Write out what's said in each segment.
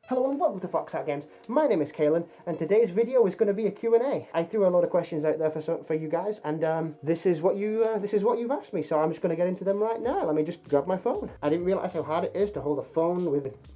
Hello and welcome to Foxheart Games. My name is Kaylin, and today's video is going to be a Q&A. I threw a lot of questions out there for you guys, and this is what you've asked me. So I'm just going to get into them right now. Let me just grab my phone. I didn't realize how hard it is to hold a phone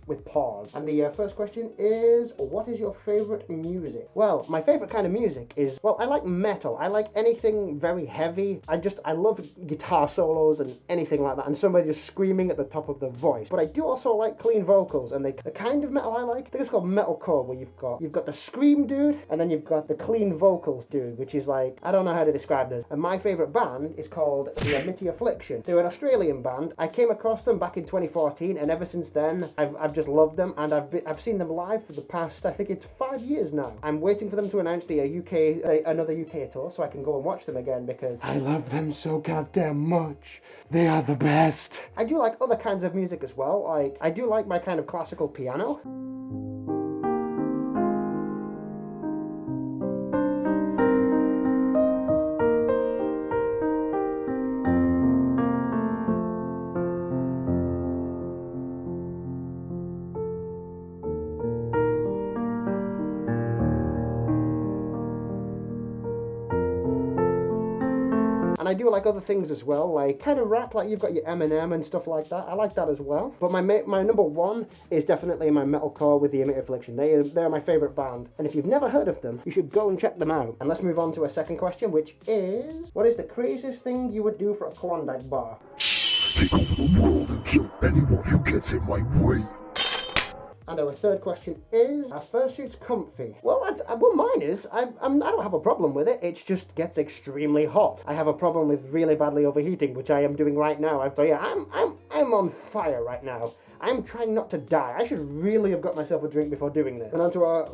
with pause. And the first question is, what is your favorite music? Well, my favorite kind of music is, well, I like metal. I like anything very heavy. I love guitar solos and anything like that, and somebody just screaming at the top of their voice. But I do also like clean vocals, and the kind of metal I like, I think it's called metalcore, where you've got the scream dude, and then you've got the clean vocals dude, which is like, I don't know how to describe this. And my favorite band is called The Amity Affliction. They're an Australian band. I came across them back in 2014, and ever since then, I've just loved them, and I've seen them live for the past, I think it's 5 years now. I'm waiting for them to announce another UK tour, so I can go and watch them again, because I love them so goddamn much. They are the best. I do like other kinds of music as well. Like, I do like my kind of classical piano. And I do like other things as well, like kind of rap, like you've got your Eminem and stuff like that. I like that as well. But my number one is definitely my metalcore with The Amity Affliction. They're my favourite band. And if you've never heard of them, you should go and check them out. And let's move on to a second question, which is, what is the craziest thing you would do for a Klondike bar? Take over the world and kill anyone who gets in my way. And our third question is, are fursuits comfy? Well, mine is. I don't have a problem with it. It just gets extremely hot. I have a problem with really badly overheating, which I am doing right now. So yeah, I'm on fire right now. I'm trying not to die. I should really have got myself a drink before doing this. And on to our...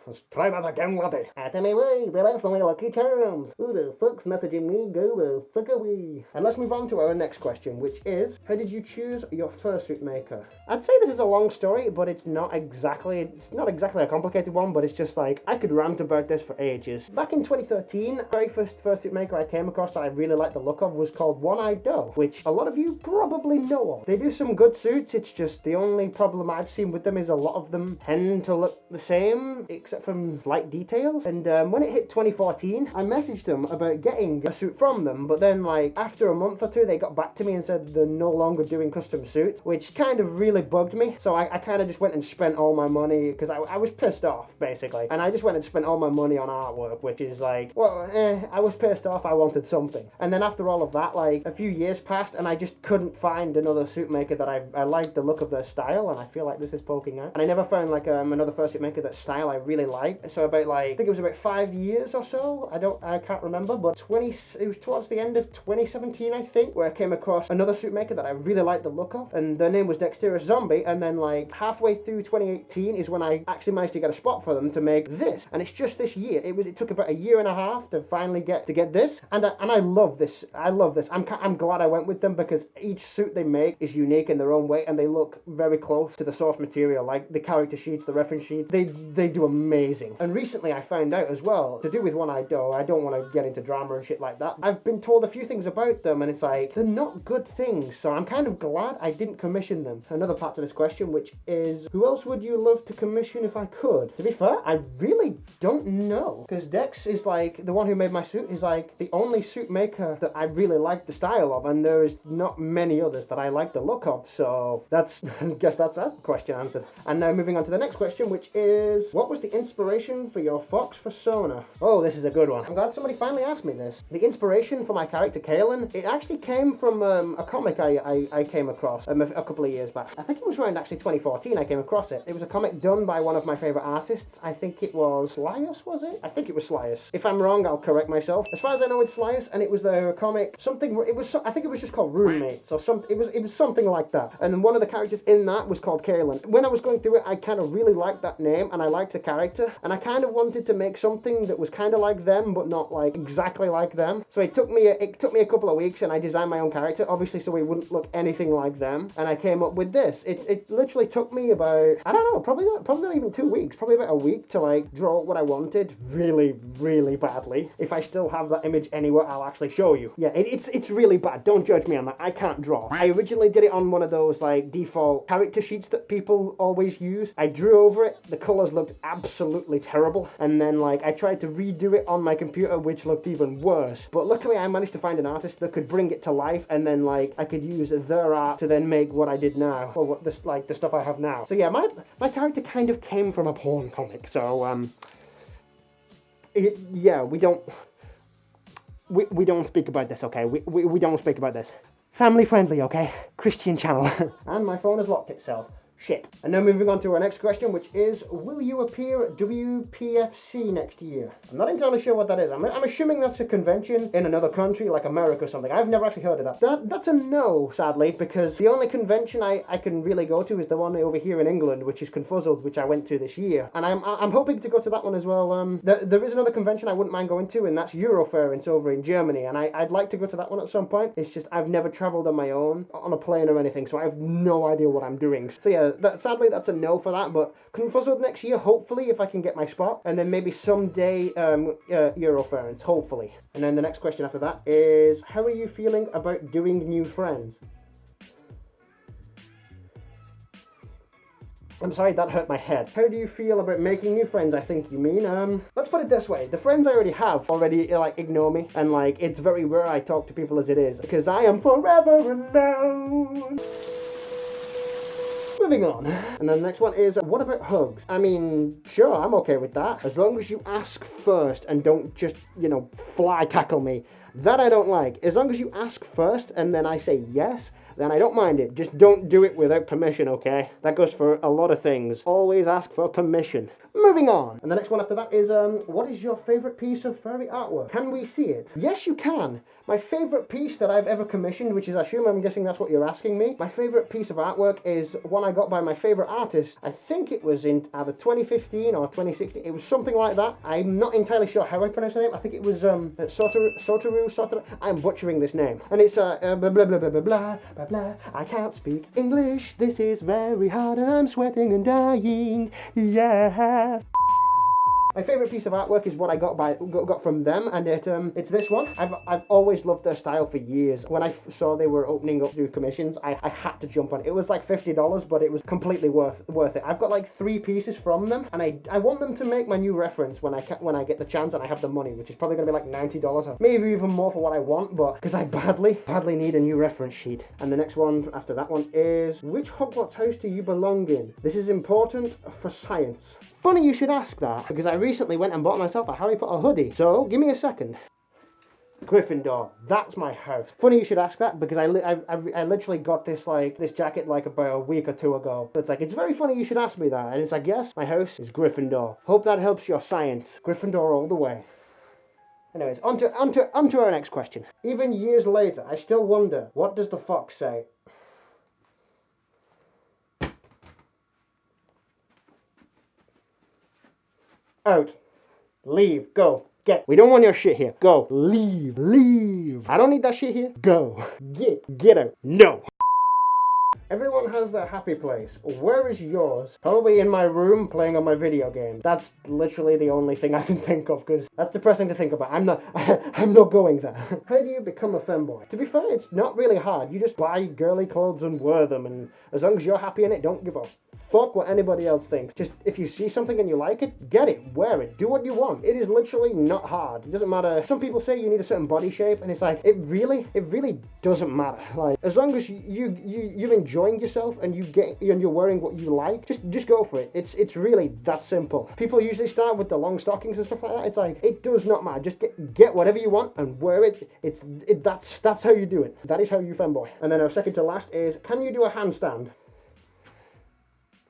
Let's try that again, laddie. Out of my way, that's my lucky charms. Who the fuck's messaging me? Go the fuck away. And let's move on to our next question, which is, how did you choose your fursuit maker? I'd say this is a long story, but it's not exactly a complicated one, but it's just like, I could rant about this for ages. Back in 2013, the very first fursuit maker I came across that I really liked the look of was called One-Eyed Doe, which a lot of you probably know. They do some good suits, it's just the only problem I've seen with them is a lot of them tend to look the same, except from slight details. And when it hit 2014, I messaged them about getting a suit from them, but then like after a month or two, they got back to me and said they're no longer doing custom suits, which kind of really bugged me. So I kind of just went and spent all my money, because I was pissed off, basically. And I just went and spent all my money on artwork, which is like, well, I was pissed off, I wanted something. And then after all of that, like a few years passed, and I just couldn't find another suit maker that I liked the look of their style, and I feel like this is poking out. And I never found like another fursuit maker that style I really liked. So about like, I think it was about 5 years or so, I can't remember, but it was towards the end of 2017, I think, where I came across another suit maker that I really liked the look of, and their name was Dexterous Zombie. And then like halfway through 2018 is when I actually managed to get a spot for them to make this, and it's just this year. It took about a year and a half to finally get this, and I love this. I'm glad I went with them, because each suit they make is unique in their own way, and they look very close to the source material, like the character sheets, the reference sheets. They do amazing. And recently I found out as well, to do with One-Eyed Doe, I don't want to get into drama and shit like that. I've been told a few things about them, and it's like, they're not good things, so I'm kind of glad I didn't commission them. Another part to this question, which is, who else would you love to commission if I could? To be fair, I really don't know, because Dex is like, the one who made my suit is like the only suit maker that I really like the style of, and there's not many others that I like the look of. So that's, I guess that's that question answered. And now moving on to the next question, which is, what was the inspiration for your Fox persona? Oh, this is a good one. I'm glad somebody finally asked me this. The inspiration for my character Kaylin, it actually came from a comic I came across a couple of years back. I think it was around actually 2014 I came across it. It was a comic done by one of my favourite artists. I think it was Slius, was it? I think it was Slius. If I'm wrong, I'll correct myself. As far as I know, it's Slius, and it was the comic, I think it was just called Roommates, or something. It was something like that. And then one of the characters in that was called Kaylin. When I was going through it, I kind of really liked that name, and I liked the character, and I kind of wanted to make something that was kind of like them, but not like exactly like them. So it took me a couple of weeks, and I designed my own character, obviously, so he wouldn't look anything like them. And I came up with this. It literally took me about, I don't know, probably not even 2 weeks, probably about a week to like draw what I wanted really, really badly. If I still have that image anywhere, I'll actually show you. Yeah, it's really bad. Don't judge me on that. I can't draw. I originally originally did it on one of those like default character sheets that people always use. I drew over it, the colors looked absolutely terrible, and then like I tried to redo it on my computer, which looked even worse. But luckily I managed to find an artist that could bring it to life, and then like I could use their art to then make what I did now, or what this like the stuff I have now. So yeah, my character kind of came from a porn comic. So yeah, we don't speak about this, okay? We don't speak about this. Family friendly, okay? Christian channel. And my phone has locked itself. Shit. And now moving on to our next question, which is, will you appear at WPFC next year? I'm not entirely sure what that is. I'm assuming that's a convention in another country, like America or something. I've never actually heard of that. That's a no, sadly, because the only convention I can really go to is the one over here in England, which is Confuzzled, which I went to this year. And I'm hoping to go to that one as well. There is another convention I wouldn't mind going to, and that's Eurofair. It's over in Germany, and I'd like to go to that one at some point. It's just I've never travelled on my own, on a plane or anything, so I have no idea what I'm doing. So yeah, sadly that's a no for that, but Confuzzled next year, hopefully, if I can get my spot, and then maybe someday Euroference, hopefully. And then the next question after that is, how are you feeling about doing new friends? I'm sorry, that hurt my head. How do you feel about making new friends, I think you mean? Let's put it this way. The friends I already have already, like, ignore me. And, like, it's very rare I talk to people as it is, because I am forever alone. Moving on. And then the next one is, what about hugs? I mean, sure, I'm okay with that. As long as you ask first and don't just, you know, fly tackle me. That I don't like. As long as you ask first and then I say yes, then I don't mind it. Just don't do it without permission, okay? That goes for a lot of things. Always ask for permission. Moving on. And the next one after that is, what is your favourite piece of furry artwork? Can we see it? Yes, you can. My favourite piece that I've ever commissioned, which is, I'm guessing that's what you're asking me. My favourite piece of artwork is one I got by my favourite artist. I think it was in either 2015 or 2016. It was something like that. I'm not entirely sure how I pronounce the name. I think it was Sotaru. I'm butchering this name. And it's blah blah blah blah blah blah blah blah. I can't speak English. This is very hard and I'm sweating and dying. Yeah. My favourite piece of artwork is what I got from them, and it's this one. I've always loved their style for years. When I saw they were opening up new commissions, I had to jump on it. It was like $50, but it was completely worth it. I've got like 3 pieces from them, and I want them to make my new reference when I get the chance and I have the money, which is probably going to be like $90, maybe even more for what I want, but because I badly need a new reference sheet. And the next one after that one is, which Hogwarts house do you belong in? This is important for science. Funny you should ask that, because I recently went and bought myself a Harry Potter hoodie. So, give me a second. Gryffindor, that's my house. Funny you should ask that, because I literally got this jacket like about a week or 2 ago. So it's very funny you should ask me that. And it's like, yes, my house is Gryffindor. Hope that helps your science. Gryffindor all the way. Anyways, on to our next question. Even years later, I still wonder, what does the fox say? Out. Leave. Go. Get. We don't want your shit here. Go. Leave. Leave. I don't need that shit here. Go. Get out. No. Everyone has their happy place. Where is yours? Probably in my room playing on my video game. That's literally the only thing I can think of, because that's depressing to think about. I'm not going there. How do you become a femboy? To be fair, it's not really hard. You just buy girly clothes and wear them, and as long as you're happy in it, don't give a fuck what anybody else thinks. Just, if you see something and you like it, get it, wear it, do what you want. It is literally not hard. It doesn't matter. Some people say you need a certain body shape, and it's like, it really doesn't matter. Like, as long as you're enjoying yourself and you're wearing what you like, just go for it. It's really that simple. People usually start with the long stockings and stuff like that. It's like, it does not matter. Just get whatever you want and wear it. That's how you do it. That is how you femboy. And then our second to last is, can you do a handstand?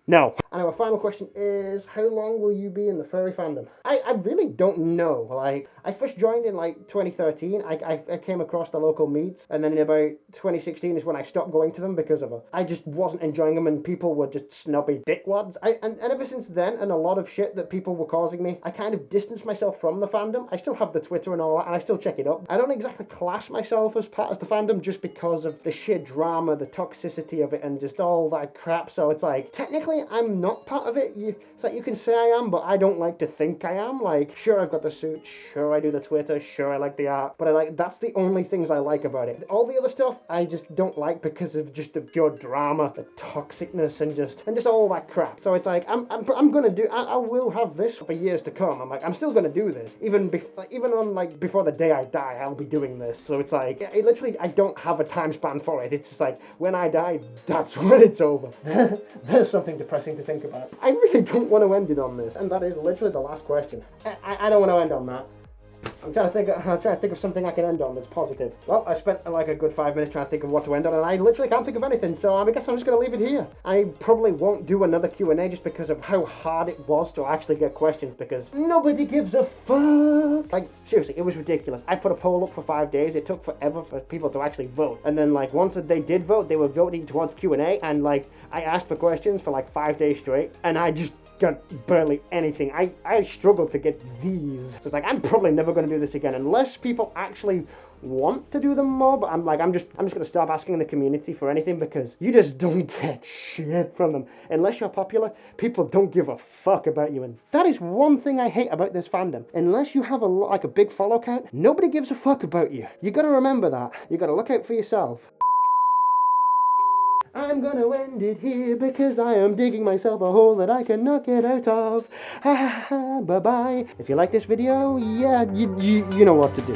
No. And our final question is, how long will you be in the furry fandom? I really don't know. Like, I first joined in like 2013. I came across the local meets, and then in about 2016 is when I stopped going to them because of I just wasn't enjoying them, and people were just snobby dickwads. And ever since then, and a lot of shit that people were causing me, I kind of distanced myself from the fandom. I still have the Twitter and all that, and I still check it up. I don't exactly class myself as part of the fandom just because of the sheer drama, the toxicity of it, and just all that crap. So it's like, technically, I'm I'm not part of it. It's like you can say I am, but I don't like to think I am. Like, sure, I've got the suit, sure, I do the Twitter, sure, I like the art, but that's the only things I like about it. All the other stuff, I just don't like because of just the pure drama, the toxicness, and just all that crap. So it's like, I'm gonna do, I will have this for years to come. I'm still gonna do this. Even on, like, before the day I die, I'll be doing this. So it's like, it literally, I don't have a time span for it. It's just like, when I die, that's when it's over. There's something depressing to think about. I really don't want to end it on this, and that is literally the last question. I don't want to end on that. I'm trying to think of something I can end on that's positive. Well, I spent like a good 5 minutes trying to think of what to end on, and I literally can't think of anything, so I guess I'm just going to leave it here. I probably won't do another Q&A just because of how hard it was to actually get questions, because nobody gives a fuck. Like, seriously, it was ridiculous. I put a poll up for 5 days. It took forever for people to actually vote. And then, like, once they did vote, they were voting towards Q&A, and, like, I asked for questions for, like, 5 days straight, and I just got barely anything. I struggled to get these. So it's like, I'm probably never going to do this again unless people actually want to do them more, but I'm just gonna stop asking the community for anything, because you just don't get shit from them. Unless you're popular, people don't give a fuck about you, and that is one thing I hate about this fandom. Unless you have a big follow count, nobody gives a fuck about you. You gotta remember that. You gotta look out for yourself. I'm gonna end it here because I am digging myself a hole that I cannot get out of. Bye bye. If you like this video, yeah, you know what to do.